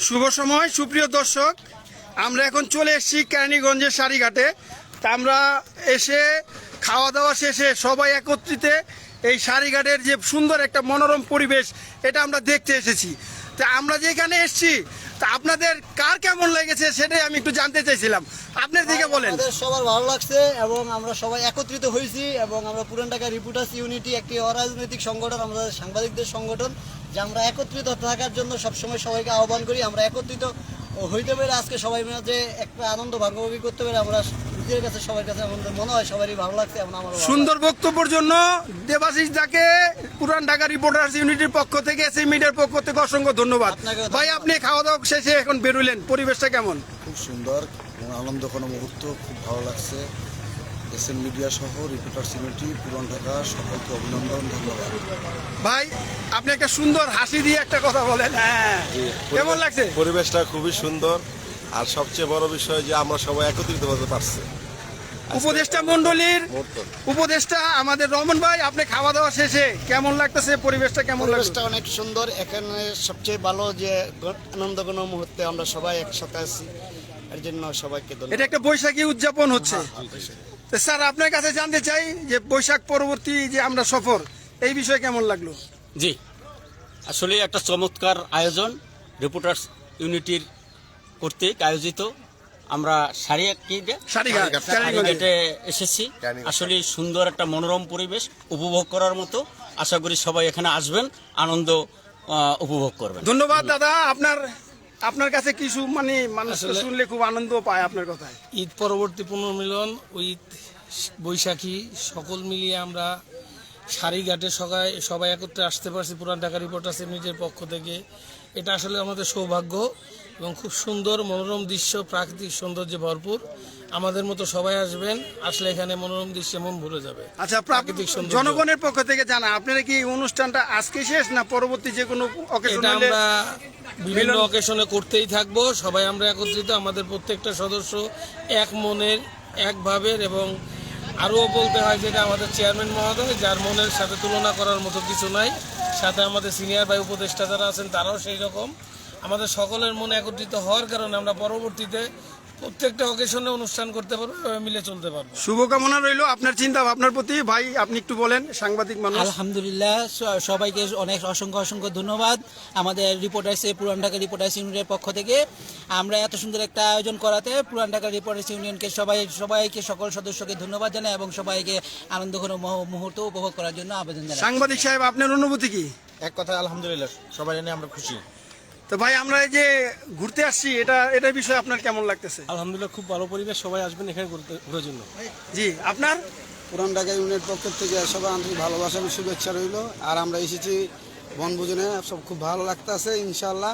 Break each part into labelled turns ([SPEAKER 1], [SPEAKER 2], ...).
[SPEAKER 1] শুভ সময় সুপ্রিয় দর্শক, আমরা এখন চলে এসেছি কেরানীগঞ্জের সারিঘাটে। তা আমরা এসে খাওয়া দাওয়া শেষে সবাই একত্রিত এই সারিঘাটের যে সুন্দর একটা মনোরম পরিবেশ, এটা আমরা দেখতে এসেছি। তা আমরা যেখানে এসেছি, তা আপনাদের কার কেমন লেগেছে সেটাই আমি একটু জানতে চাইছিলাম। আপনার দিকে বলেন।
[SPEAKER 2] আমাদের সবার ভালো লাগছে এবং আমরা সবাই একত্রিত হয়েছি এবং আমরা পুরান ঢাকা রিপোর্টার্স ইউনিটি একটি অরাজনৈতিক সংগঠন, আমাদের সাংবাদিকদের সংগঠন, যে আমরা একত্রিত থাকার জন্য সবসময় সবাইকে আহ্বান করি। আমরা একত্রিত হইতে পেরে আজকে সবাই মিলে যে একটা আনন্দ ভাগাভাগি করতে পেরে আমরা নিজের কাছে সবার কাছে আমাদের মনে হয় সবারই ভালো লাগছে এবং আমার
[SPEAKER 1] সুন্দর বক্তব্যের জন্য দেবাশিস দাকে পুরান ঢাকা রিপোর্টার্স ইউনিটির পক্ষ থেকে, এসএম মিডিয়ার পক্ষ থেকে অসংখ্য ধন্যবাদ। ভাই, আপনি খাওয়া দাওয়া শেষে এখন বেরোলেন, পরিবেশটা কেমন?
[SPEAKER 3] খুব সুন্দর এবং আনন্দঘন মুহূর্ত, খুব ভালো লাগছে। এসএম মিডিয়া সহ রিপোর্টার্স ইউনিটি পুরান ঢাকা সকলকে অভিনন্দন, ধন্যবাদ।
[SPEAKER 1] ভাই, আপনি একটা সুন্দর হাসি দিয়ে একটা কথা বলেন। হ্যাঁ, কেমন লাগছে?
[SPEAKER 4] পরিবেশটা খুবই সুন্দর, আর সবচেয়ে বড় বিষয় যে আমরা সবাই একত্রিত হতে পারছি।
[SPEAKER 1] উপদেষ্টা মন্ডলীর উপদেষ্টা আমাদের রহমান ভাই, আপনি খাওয়া দাওয়া শেষে কেমন লাগতেছে? পরিবেশটা কেমন লাগছে?
[SPEAKER 2] পরিবেশটা অনেক সুন্দর। এখানে সবচেয়ে ভালো যে আনন্দঘন মুহূর্তে আমরা সবাই একসাথে আছি, এর জন্য সবাইকে ধন্যবাদ।
[SPEAKER 1] এটা একটা বৈশাখী উদযাপন হচ্ছে। তো স্যার, আপনার কাছে জানতে চাই যে বৈশাখ পরবর্তী যে আমরা সফর, এই বিষয়ে কেমন লাগলো?
[SPEAKER 5] জি, আসলে একটা চমৎকার আয়োজন রিপোর্টার্স ইউনিটির কর্তৃক আয়োজিত। আমরা সারিঘাটে এসেছি। আসলে সুন্দর একটা মনোরম পরিবেশ উপভোগ করার মতো। আশা করি সবাই এখানে আসবেন, আনন্দ উপভোগ করবেন।
[SPEAKER 1] ধন্যবাদ দাদা। আপনার কাছে কিছু মানে মানুষ শুনলে খুব আনন্দ পায় আপনার কথায়।
[SPEAKER 6] ঈদ পরবর্তী পুনর্মিলন, ঈদ, বৈশাখী সকল মিলিয়ে আমরা সারিঘাটে সবাই একত্রে আসতে পারছি পুরান ঢাকা রিপোর্টার্স ইউনিটির পক্ষ থেকে। এটা আসলে আমাদের সৌভাগ্য এবং খুব সুন্দর মনোরম দৃশ্য, প্রাকৃতিক সৌন্দর্যে ভরপুর। আমাদের মতো সবাই আসবেন, আসলে এখানে মনোরম দৃশ্যে মন ভরে যাবে।
[SPEAKER 1] আচ্ছা,
[SPEAKER 6] প্রাকৃতিক সৌন্দর্য।
[SPEAKER 1] জনগণের পক্ষ থেকে জানা, আপনারা কি এই অনুষ্ঠানটা আজকে শেষ না পরবর্তী যে কোনো অকেশন?
[SPEAKER 6] এটা আমরা বিভিন্ন অকেশনে করতেই থাকবো। সবাই আমরা একত্রিত, আমাদের প্রত্যেকটা সদস্য এক মনের, এক ভাবের, এবং আরও বলতে হয় যেটা আমাদের চেয়ারম্যান মহোদয়, যার মনের সাথে তুলনা করার মতো কিছু নাই। সাথে আমাদের সিনিয়র ভাই উপদেষ্টা যারা আছেন তারাও সেই রকম। আমাদের সকলের মনে একত্রিত হওয়ার কারণে আমরা পরবর্তীতে প্রত্যেকটা অকেশনে অনুষ্ঠান করতে পারবো, মিলে চলতে পারবো।
[SPEAKER 1] শুভকামনা রইল আপনার চিন্তা ভাবনার প্রতি। ভাই, আপনি একটু বলেন, সাংবাদিক মানুষ।
[SPEAKER 7] আলহামদুলিল্লাহ, সবাইকে অনেক অসংখ্য ধন্যবাদ। আমাদের পুরান ঢাকা রিপোর্টার্স ইউনিয়নের পক্ষ থেকে আমরা এত সুন্দর একটা আয়োজন করাতে পুরান ঢাকা রিপোর্টার্স ইউনিয়নকে সবাইকে সকল সদস্যকে ধন্যবাদ জানাই এবং সবাইকে আনন্দঘন মুহূর্ত উপভোগ করার জন্য আবেদন জানাই।
[SPEAKER 1] সাংবাদিক সাহেব, আপনার অনুভূতি কি?
[SPEAKER 8] এক কথায় আলহামদুলিল্লাহ, সবাই জানি আমরা খুশি।
[SPEAKER 1] তো ভাই, আমরা এই যে ঘুরতে আসছি, এটার বিষয়ে আপনার কেমন লাগতেছে?
[SPEAKER 6] আলহামদুলিল্লাহ, খুব ভালো পরিবেশ, সবাই আসবেন এখানে ঘোরার জন্য।
[SPEAKER 1] জি, আপনার?
[SPEAKER 3] পুরান ঢাকা ইউনিটের পক্ষ থেকে সবাই আন্তরিক ভালোবাসা এবং শুভেচ্ছা রইল। আর আমরা এসেছি বনভোজনে, সব খুব ভালো লাগতেছে। ইনশাল্লাহ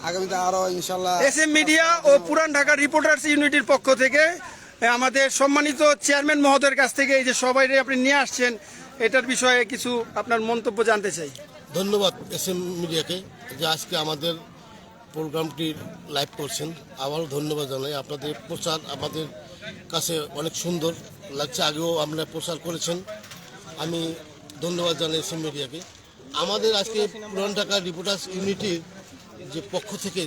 [SPEAKER 3] আগামীতে আরও ইনশাল্লাহ
[SPEAKER 1] এসএম মিডিয়া ও পুরান ঢাকা রিপোর্টার্স ইউনিটির পক্ষ থেকে আমাদের সম্মানিত চেয়ারম্যান মহোদয়ের কাছ থেকে এই যে সবাই আপনি নিয়ে আসছেন, এটার বিষয়ে কিছু আপনার মন্তব্য জানতে চাই।
[SPEAKER 9] ধন্যবাদ এসএম মিডিয়াকে যে আজকে আমাদের প্রোগ্রামটি লাইভ করছেন। আবারও ধন্যবাদ জানাই। আপনাদের প্রচার আমাদের কাছে অনেক সুন্দর লাগছে, আগেও আপনারা প্রচার করেছেন। আমি ধন্যবাদ জানাই এসএম মিডিয়াকে। আমাদের আজকে পুরান ঢাকা রিপোর্টার্স ইউনিটির যে পক্ষ থেকে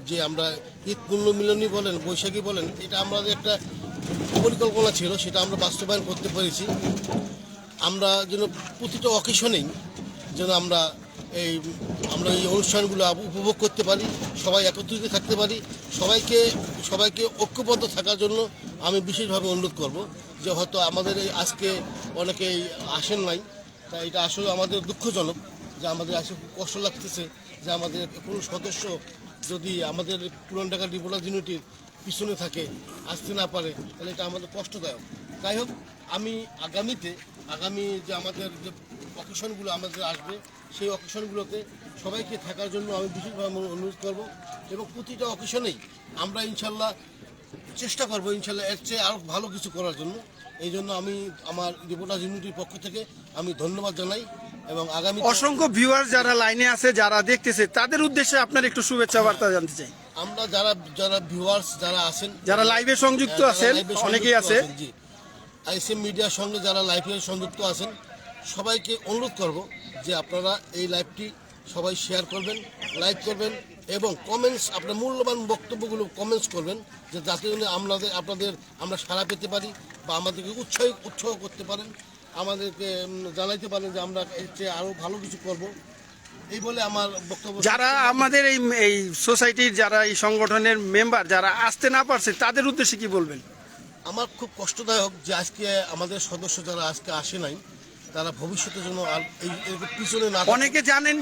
[SPEAKER 9] যে আমরা ঈদ পুনর্মিলনী বলেন, বৈশাখী বলেন, এটা আমাদের একটা পরিকল্পনা ছিল, সেটা আমরা বাস্তবায়ন করতে পেরেছি। আমরা যেন প্রতিটা অকেশনেই যেন আমরা এই অনুষ্ঠানগুলো উপভোগ করতে পারি, সবাই একত্রিত থাকতে পারি। সবাইকে ঐক্যবদ্ধ থাকার জন্য আমি বিশেষভাবে অনুরোধ করব যে হয়তো আমাদের আজকে অনেকেই আসেন নাই, তাই এটা আসলে আমাদের দুঃখজনক যে আমাদের আসলে খুব কষ্ট লাগতেছে যে আমাদের কোনো সদস্য যদি আমাদের পুরান ঢাকা রিপোর্টার্স ইউনিটির পিছনে থাকে, আসতে না পারে, তাহলে এটা আমাদের কষ্টদায়ক। যাই হোক, আমি আগামী যে আমাদের যে অকেশনগুলো আমাদের আসবে, সেই অকেশনগুলোতে সবাইকে থাকার জন্য আমি বিশেষভাবে অনুরোধ করব এবং প্রতিটা অকেশনেই আমরা ইনশাল্লাহ চেষ্টা করবো ইনশাল্লাহ এর চেয়ে আরও ভালো কিছু করার জন্য। এই জন্য আমি আমার রিপোর্টার্স ইউনিটির পক্ষ থেকে আমি ধন্যবাদ জানাই এবং আগামী
[SPEAKER 1] অসংখ্য ভিউয়ার যারা লাইনে আছে, যারা দেখতেছে, তাদের উদ্দেশ্যে আপনার একটু শুভেচ্ছা বার্তা জানতে চাই।
[SPEAKER 9] আমরা যারা ভিউয়ার্স যারা আছেন,
[SPEAKER 1] যারা লাইভে সংযুক্ত আছেন, অনেকেই আছে,
[SPEAKER 9] জি, এসএম মিডিয়ার সঙ্গে যারা লাইভে সংযুক্ত আছেন, সবাইকে অনুরোধ করব যে আপনারা এই লাইভটি সবাই শেয়ার করবেন, লাইক করবেন এবং কমেন্টস আপনার মূল্যবান বক্তব্যগুলো কমেন্টস করবেন, যে যাতে আমরা সাড়া পেতে পারি বা আমাদেরকে উৎসাহ করতে পারেন, আমাদেরকে জানাইতে পারেন যে আমরা এর চেয়ে আরও ভালো কিছু করব। এই বলে আমার বক্তব্য।
[SPEAKER 1] যারা আমাদের এই সোসাইটির যারা এই সংগঠনের মেম্বার যারা আসতে না পারছে তাদের উদ্দেশ্যে কি বলবেন?
[SPEAKER 9] আমার খুব কষ্টদায়ক যে আজকে আমাদের সদস্য যারা আজকে আসে নাই, তারা ভবিষ্যতের জন্য আর এরকম পিছনে না থাকে।
[SPEAKER 1] অনেকে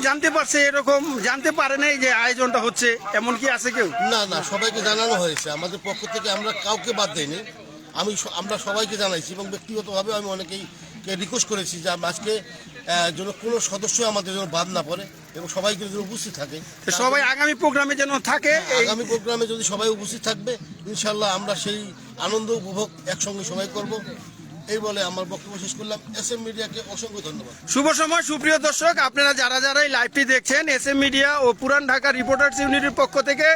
[SPEAKER 1] জানতে পারছে, এরকম জানতে পারে নাই যে আয়োজনটা হচ্ছে, এমন কি আছে কেউ?
[SPEAKER 9] না, সবাইকে জানানো হয়েছে আমাদের পক্ষ থেকে, আমরা কাউকে বাদ দেইনি। আমরা সবাইকে জানাইছি এবং ব্যক্তিগতভাবে আমি অনেকেই রিকোয়েস্ট করেছি যে আজকে যেন কোনো সদস্য আমাদের জন্য বাদ না পড়ে এবং সবাইকে যেন উপস্থিত থাকে।
[SPEAKER 1] সবাই আগামী প্রোগ্রামে যেন থাকে।
[SPEAKER 9] আগামী প্রোগ্রামে যদি সবাই উপস্থিত থাকবে, ইনশাল্লাহ আমরা সেই আনন্দ উপভোগ একসঙ্গে সবাই করব। এই বলে আমার বক্তব্য শেষ করলাম। SM মিডিয়াকে অসংখ্য ধন্যবাদ।
[SPEAKER 1] শুভ সময় সুপ্রিয় দর্শক, আপনারা যারা এই লাইভটি দেখছেন, SM মিডিয়া ও পুরান ঢাকা রিপোর্টার্স ইউনিটির পক্ষ থেকে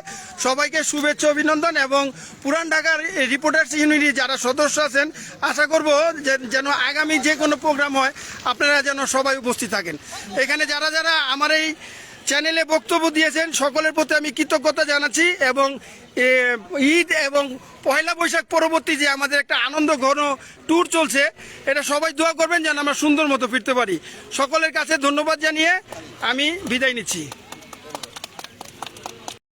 [SPEAKER 1] সবাইকে শুভেচ্ছা অভিনন্দন। এবং পুরান ঢাকার রিপোর্টার্স ইউনিটির যারা সদস্য আছেন, আশা করব যেন আগামী যে কোনো প্রোগ্রাম হয় আপনারা যেন সবাই উপস্থিত থাকেন। এখানে যারা আমার এই চ্যানেলে বক্তব্য দিয়েছেন সকলের প্রতি আমি কৃতজ্ঞতা জানাচ্ছি। এবং ঈদ এবং পয়লা বৈশাখ পরবর্তী যে আমাদের একটা আনন্দ ঘন ট্যুর চলছে, এটা সবাই দোয়া করবেন যেন আমরা সুন্দর মতো ফিরতে পারি। সকলের কাছে ধন্যবাদ জানিয়ে আমি বিদায় নিচ্ছি।